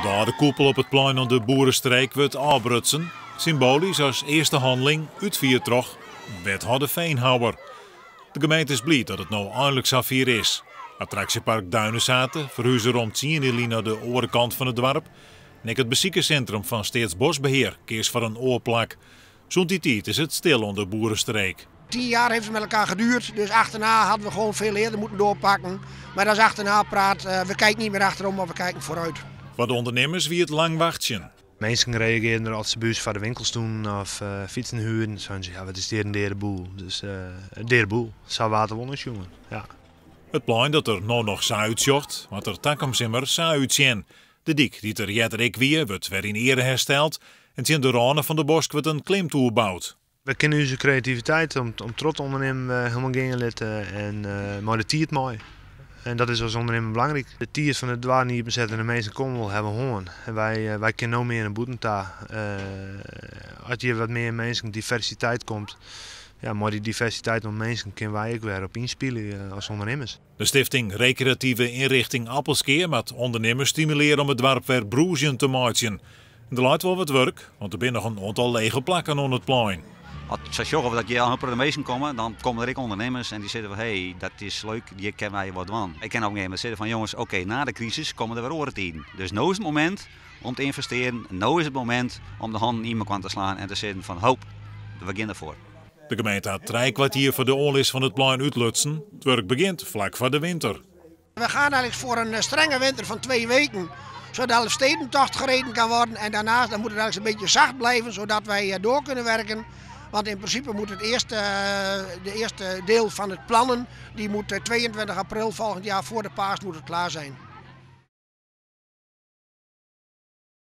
Vandaar de koepel op het plein aan de Boerenstreek wordt afbrutsen. Symbolisch als eerste handeling uitviert toch wethouder Veenhouwer. De gemeente is blij dat het nou eindelijk zover is. Attractiepark Duinenzaten verhuizen rond 10 naar de andere kant van het dorp. En het beziekencentrum van Staatsbosbeheer kiest voor een oorplak. Zo'n die tijd is het stil onder de Boerenstreek. 10 jaar heeft het met elkaar geduurd, dus achterna hadden we gewoon veel eerder moeten doorpakken. Maar dat is achterna praat, we kijken niet meer achterom, maar we kijken vooruit. Voor de ondernemers wie het lang wachten. Mensen reageren er als ze buis voor de winkels doen of fietsen huren. Zeggen ze, ja, wat is dit een derde boel? Dus derde boel, zou water wonnen, jongen. Ja. Het plein dat er nou nog zou uitzocht, want er takomsimmer zou uitzien. De dik die er jetterik weer wordt weer in ere hersteld en in de ranen van de bosk wordt een klimtoer gebouwd. We kennen onze creativiteit om trots te ondernemen helemaal geen laten en maar de tiert mooi. En dat is als ondernemer belangrijk. De tiers van het dwaar niet bezetten en de meeste komen wel hebben hoorn. En wij kennen nog meer een boetenta. Als je wat meer mensen diversiteit komt, ja, maar die diversiteit van mensen kunnen wij ook weer op inspelen als ondernemers. De stichting Recreatieve Inrichting Appelskeer moet ondernemers stimuleren om het dorp weer broeien te maken. En er lijkt wel wat werk, want er zijn nog een aantal lege plakken aan het plein. Als ze zorgen dat je aan de meesten komen, dan komen er ook ondernemers en die zeggen van hey, dat is leuk, die kennen wij wat van. Ik ken ook niet zeggen van jongens, oké, na de crisis komen er weer oren in. Dus nu is het moment om te investeren, nu is het moment om de handen in elkaar te slaan en te zeggen van hoop, we beginnen ervoor. De gemeente had 3 kwartier voor de oorlis van het plein uitlutsen. Het werk begint vlak voor de winter. We gaan eigenlijk voor een strenge winter van 2 weken. Zodat de stedentocht gereden kan worden en daarnaast dan moet het eigenlijk een beetje zacht blijven zodat wij door kunnen werken. Want in principe moet de eerste deel van het plannen, die moet 22 april volgend jaar voor de paas moet het klaar zijn.